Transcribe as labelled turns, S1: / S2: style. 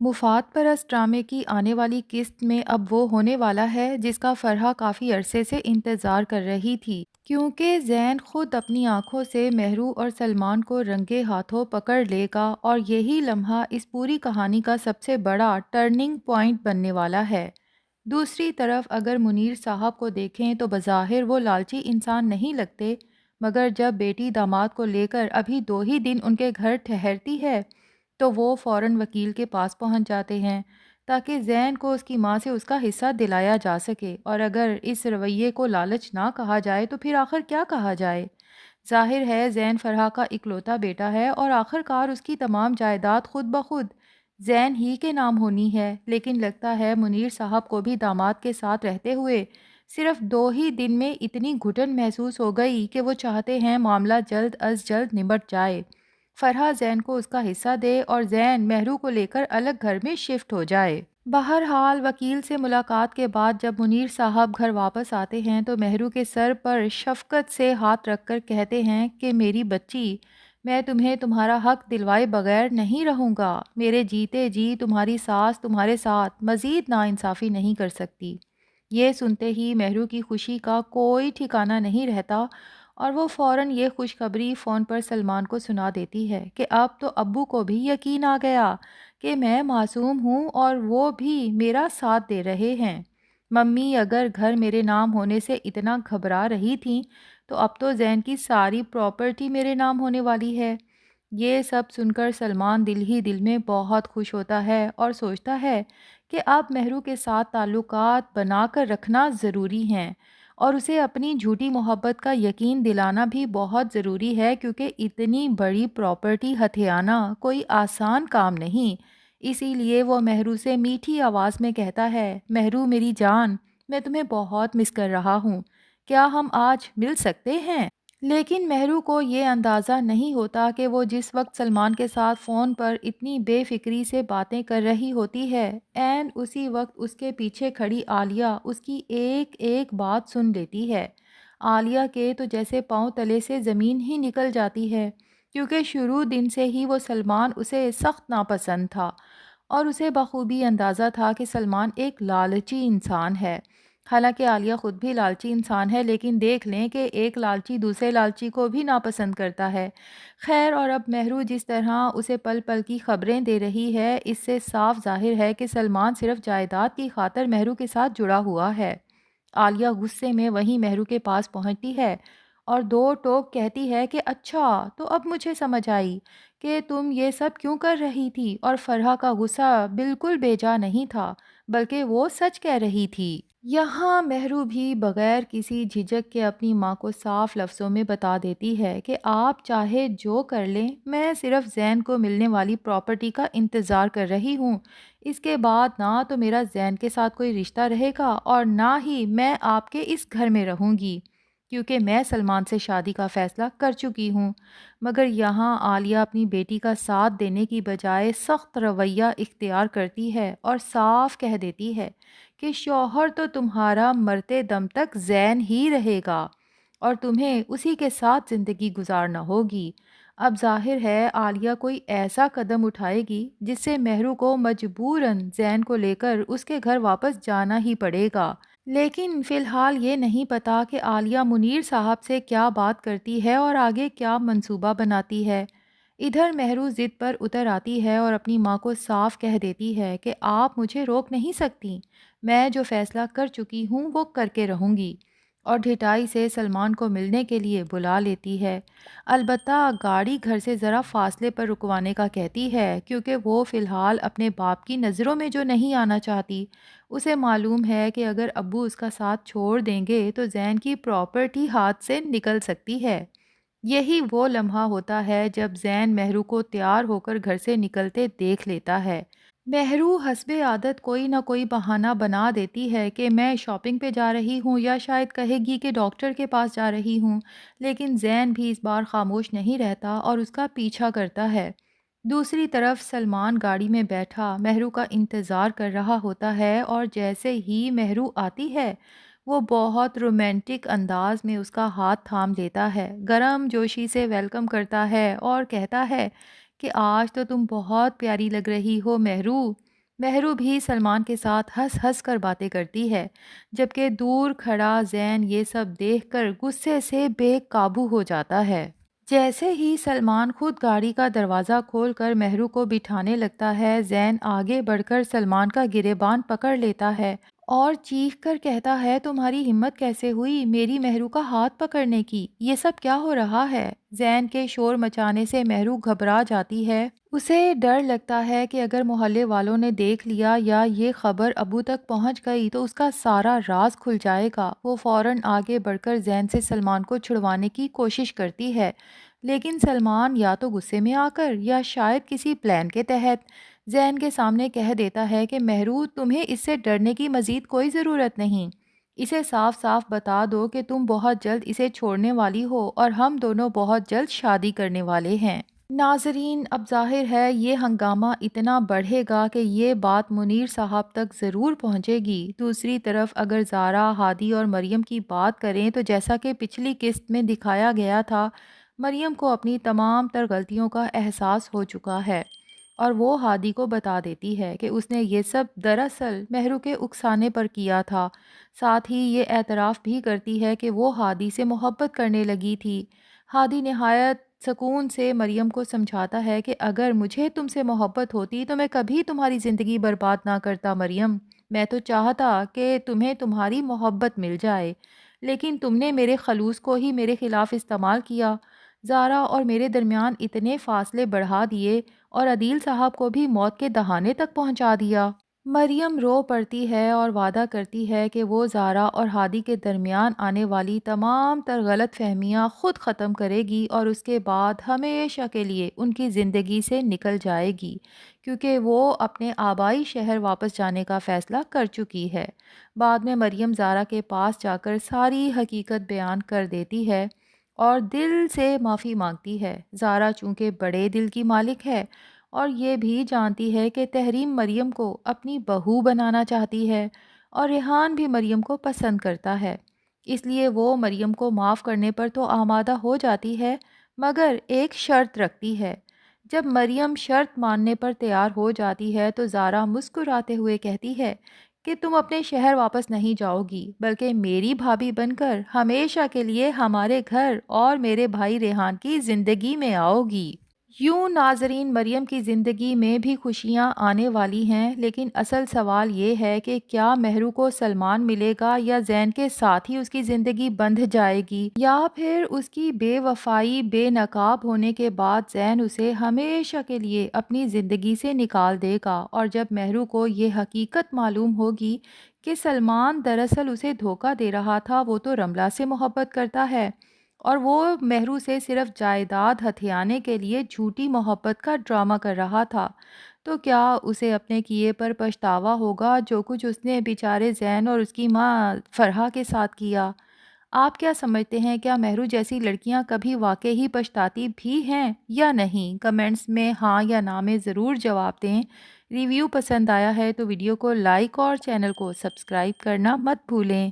S1: مفاد پرست ڈرامے کی آنے والی قسط میں اب وہ ہونے والا ہے جس کا فرحہ کافی عرصے سے انتظار کر رہی تھی، کیونکہ زین خود اپنی آنکھوں سے مہرو اور سلمان کو رنگے ہاتھوں پکڑ لے گا اور یہی لمحہ اس پوری کہانی کا سب سے بڑا ٹرننگ پوائنٹ بننے والا ہے۔ دوسری طرف اگر منیر صاحب کو دیکھیں تو بظاہر وہ لالچی انسان نہیں لگتے، مگر جب بیٹی داماد کو لے کر ابھی 2 ہی دن ان کے گھر ٹھہرتی ہے تو وہ فوراً وکیل کے پاس پہنچ جاتے ہیں تاکہ زین کو اس کی ماں سے اس کا حصہ دلایا جا سکے، اور اگر اس رویے کو لالچ نہ کہا جائے تو پھر آخر کیا کہا جائے؟ ظاہر ہے زین فرحہ کا اکلوتا بیٹا ہے اور آخر کار اس کی تمام جائیداد خود بخود زین ہی کے نام ہونی ہے، لیکن لگتا ہے منیر صاحب کو بھی داماد کے ساتھ رہتے ہوئے صرف 2 ہی دن میں اتنی گھٹن محسوس ہو گئی کہ وہ چاہتے ہیں معاملہ جلد از جلد نمٹ جائے، فرحہ زین کو اس کا حصہ دے اور زین مہرو کو لے کر الگ گھر میں شفٹ ہو جائے۔ بہرحال وکیل سے ملاقات کے بعد جب منیر صاحب گھر واپس آتے ہیں تو مہرو کے سر پر شفقت سے ہاتھ رکھ کر کہتے ہیں کہ میری بچی، میں تمہیں تمہارا حق دلوائے بغیر نہیں رہوں گا، میرے جیتے جی تمہاری ساس تمہارے ساتھ مزید ناانصافی نہیں کر سکتی۔ یہ سنتے ہی مہرو کی خوشی کا کوئی ٹھکانہ نہیں رہتا اور وہ فوراً یہ خوشخبری فون پر سلمان کو سنا دیتی ہے کہ اب تو ابو کو بھی یقین آ گیا کہ میں معصوم ہوں اور وہ بھی میرا ساتھ دے رہے ہیں۔ ممی اگر گھر میرے نام ہونے سے اتنا گھبرا رہی تھیں تو اب تو زین کی ساری پراپرٹی میرے نام ہونے والی ہے۔ یہ سب سن کر سلمان دل ہی دل میں بہت خوش ہوتا ہے اور سوچتا ہے کہ اب مہرو کے ساتھ تعلقات بنا کر رکھنا ضروری ہیں اور اسے اپنی جھوٹی محبت کا یقین دلانا بھی بہت ضروری ہے، کیونکہ اتنی بڑی پراپرٹی ہتھیانا کوئی آسان کام نہیں۔ اسی لیے وہ مہرو سے میٹھی آواز میں کہتا ہے، مہرو میری جان، میں تمہیں بہت مس کر رہا ہوں، کیا ہم آج مل سکتے ہیں؟ لیکن مہرو کو یہ اندازہ نہیں ہوتا کہ وہ جس وقت سلمان کے ساتھ فون پر اتنی بے فکری سے باتیں کر رہی ہوتی ہے، عین اسی وقت اس کے پیچھے کھڑی عالیہ اس کی ایک ایک بات سن لیتی ہے۔ عالیہ کے تو جیسے پاؤں تلے سے زمین ہی نکل جاتی ہے، کیونکہ شروع دن سے ہی وہ سلمان اسے سخت ناپسند تھا اور اسے بخوبی اندازہ تھا کہ سلمان ایک لالچی انسان ہے۔ حالانکہ عالیہ خود بھی لالچی انسان ہے، لیکن دیکھ لیں کہ ایک لالچی دوسرے لالچی کو بھی ناپسند کرتا ہے۔ خیر، اور اب مہرو جس طرح اسے پل پل کی خبریں دے رہی ہے، اس سے صاف ظاہر ہے کہ سلمان صرف جائیداد کی خاطر مہرو کے ساتھ جڑا ہوا ہے۔ عالیہ غصے میں وہیں مہرو کے پاس پہنچتی ہے اور دو ٹوک کہتی ہے کہ اچھا، تو اب مجھے سمجھ آئی کہ تم یہ سب کیوں کر رہی تھی، اور فرحہ کا غصہ بالکل بے جا نہیں تھا، بلکہ وہ سچ کہہ رہی تھی۔ یہاں مہرو بھی بغیر کسی جھجک کے اپنی ماں کو صاف لفظوں میں بتا دیتی ہے کہ آپ چاہے جو کر لیں، میں صرف زین کو ملنے والی پراپرٹی کا انتظار کر رہی ہوں۔ اس کے بعد نہ تو میرا زین کے ساتھ کوئی رشتہ رہے گا اور نہ ہی میں آپ کے اس گھر میں رہوں گی، کیونکہ میں سلمان سے شادی کا فیصلہ کر چکی ہوں۔ مگر یہاں عالیہ اپنی بیٹی کا ساتھ دینے کی بجائے سخت رویہ اختیار کرتی ہے اور صاف کہہ دیتی ہے کہ شوہر تو تمہارا مرتے دم تک زین ہی رہے گا اور تمہیں اسی کے ساتھ زندگی گزارنا ہوگی۔ اب ظاہر ہے عالیہ کوئی ایسا قدم اٹھائے گی جس سے مہرو کو مجبوراً زین کو لے کر اس کے گھر واپس جانا ہی پڑے گا۔ لیکن فی الحال یہ نہیں پتا کہ عالیہ منیر صاحب سے کیا بات کرتی ہے اور آگے کیا منصوبہ بناتی ہے۔ ادھر مہرو ضد پر اتر آتی ہے اور اپنی ماں کو صاف کہہ دیتی ہے کہ آپ مجھے روک نہیں سکتی، میں جو فیصلہ کر چکی ہوں وہ کر کے رہوں گی، اور ڈھٹائی سے سلمان کو ملنے کے لیے بلا لیتی ہے۔ البتہ گاڑی گھر سے ذرا فاصلے پر رکوانے کا کہتی ہے، کیونکہ وہ فی الحال اپنے باپ کی نظروں میں جو نہیں آنا چاہتی۔ اسے معلوم ہے کہ اگر ابو اس کا ساتھ چھوڑ دیں گے تو زین کی پراپرٹی ہاتھ سے نکل سکتی ہے۔ یہی وہ لمحہ ہوتا ہے جب زین مہرو کو تیار ہو کر گھر سے نکلتے دیکھ لیتا ہے۔ مہرو حسب عادت کوئی نہ کوئی بہانہ بنا دیتی ہے کہ میں شاپنگ پہ جا رہی ہوں، یا شاید کہے گی کہ ڈاکٹر کے پاس جا رہی ہوں، لیکن زین بھی اس بار خاموش نہیں رہتا اور اس کا پیچھا کرتا ہے۔ دوسری طرف سلمان گاڑی میں بیٹھا مہرو کا انتظار کر رہا ہوتا ہے، اور جیسے ہی مہرو آتی ہے وہ بہت رومانٹک انداز میں اس کا ہاتھ تھام لیتا ہے، گرم جوشی سے ویلکم کرتا ہے اور کہتا ہے کہ آج تو تم بہت پیاری لگ رہی ہو مہرو۔ مہرو بھی سلمان کے ساتھ ہنس ہنس کر باتیں کرتی ہے، جبکہ دور کھڑا زین یہ سب دیکھ کر غصے سے بے قابو ہو جاتا ہے۔ جیسے ہی سلمان خود گاڑی کا دروازہ کھول کر مہرو کو بٹھانے لگتا ہے، زین آگے بڑھ کر سلمان کا گریبان پکڑ لیتا ہے اور چیخ کر کہتا ہے، تمہاری ہمت کیسے ہوئی میری مہرو کا ہاتھ پکڑنے کی؟ یہ سب کیا ہو رہا ہے؟ زین کے شور مچانے سے مہرو گھبرا جاتی ہے۔ اسے ڈر لگتا ہے کہ اگر محلے والوں نے دیکھ لیا یا یہ خبر ابو تک پہنچ گئی تو اس کا سارا راز کھل جائے گا۔ وہ فوراً آگے بڑھ کر زین سے سلمان کو چھڑوانے کی کوشش کرتی ہے، لیکن سلمان یا تو غصے میں آ کر یا شاید کسی پلان کے تحت زین کے سامنے کہہ دیتا ہے کہ مہرو، تمہیں اس سے ڈرنے کی مزید کوئی ضرورت نہیں۔ اسے صاف صاف بتا دو کہ تم بہت جلد اسے چھوڑنے والی ہو اور ہم دونوں بہت جلد شادی کرنے والے ہیں۔ ناظرین، اب ظاہر ہے یہ ہنگامہ اتنا بڑھے گا کہ یہ بات منیر صاحب تک ضرور پہنچے گی۔ دوسری طرف اگر زارا، ہادی اور مریم کی بات کریں تو جیسا کہ پچھلی قسط میں دکھایا گیا تھا، مریم کو اپنی تمام تر غلطیوں کا احساس ہو چکا ہے اور وہ ہادی کو بتا دیتی ہے کہ اس نے یہ سب دراصل مہرو کے اکسانے پر کیا تھا۔ ساتھ ہی یہ اعتراف بھی کرتی ہے کہ وہ ہادی سے محبت کرنے لگی تھی۔ ہادی نہایت سکون سے مریم کو سمجھاتا ہے کہ اگر مجھے تم سے محبت ہوتی تو میں کبھی تمہاری زندگی برباد نہ کرتا مریم۔ میں تو چاہتا کہ تمہیں تمہاری محبت مل جائے، لیکن تم نے میرے خلوص کو ہی میرے خلاف استعمال کیا، زارا اور میرے درمیان اتنے فاصلے بڑھا دیے اور عدیل صاحب کو بھی موت کے دہانے تک پہنچا دیا۔ مریم رو پڑتی ہے اور وعدہ کرتی ہے کہ وہ زارا اور ہادی کے درمیان آنے والی تمام تر غلط فہمیاں خود ختم کرے گی اور اس کے بعد ہمیشہ کے لیے ان کی زندگی سے نکل جائے گی، کیونکہ وہ اپنے آبائی شہر واپس جانے کا فیصلہ کر چکی ہے۔ بعد میں مریم زارا کے پاس جا کر ساری حقیقت بیان کر دیتی ہے اور دل سے معافی مانگتی ہے۔ زارا چونکہ بڑے دل کی مالک ہے اور یہ بھی جانتی ہے کہ تحریم مریم کو اپنی بہو بنانا چاہتی ہے اور ریحان بھی مریم کو پسند کرتا ہے، اس لیے وہ مریم کو معاف کرنے پر تو آمادہ ہو جاتی ہے، مگر ایک شرط رکھتی ہے۔ جب مریم شرط ماننے پر تیار ہو جاتی ہے تو زارا مسکراتے ہوئے کہتی ہے کہ تم اپنے شہر واپس نہیں جاؤ گی، بلکہ میری بھابھی بن کر ہمیشہ کے لیے ہمارے گھر اور میرے بھائی ریحان کی زندگی میں آؤ گی۔ یوں ناظرین، مریم کی زندگی میں بھی خوشیاں آنے والی ہیں، لیکن اصل سوال یہ ہے کہ کیا مہرو کو سلمان ملے گا یا زین کے ساتھ ہی اس کی زندگی بندھ جائے گی، یا پھر اس کی بے وفائی بے نقاب ہونے کے بعد زین اسے ہمیشہ کے لیے اپنی زندگی سے نکال دے گا۔ اور جب مہرو کو یہ حقیقت معلوم ہوگی کہ سلمان دراصل اسے دھوکہ دے رہا تھا، وہ تو رملہ سے محبت کرتا ہے اور وہ مہرو سے صرف جائیداد ہتھیانے کے لیے جھوٹی محبت کا ڈرامہ کر رہا تھا، تو کیا اسے اپنے کیے پر پچھتاوا ہوگا جو کچھ اس نے بیچارے زین اور اس کی ماں فرحہ کے ساتھ کیا؟ آپ کیا سمجھتے ہیں، کیا مہرو جیسی لڑکیاں کبھی واقعی ہی پچھتاتی بھی ہیں یا نہیں؟ کمنٹس میں ہاں یا نہ میں ضرور جواب دیں۔ ریویو پسند آیا ہے تو ویڈیو کو لائک اور چینل کو سبسکرائب کرنا مت بھولیں۔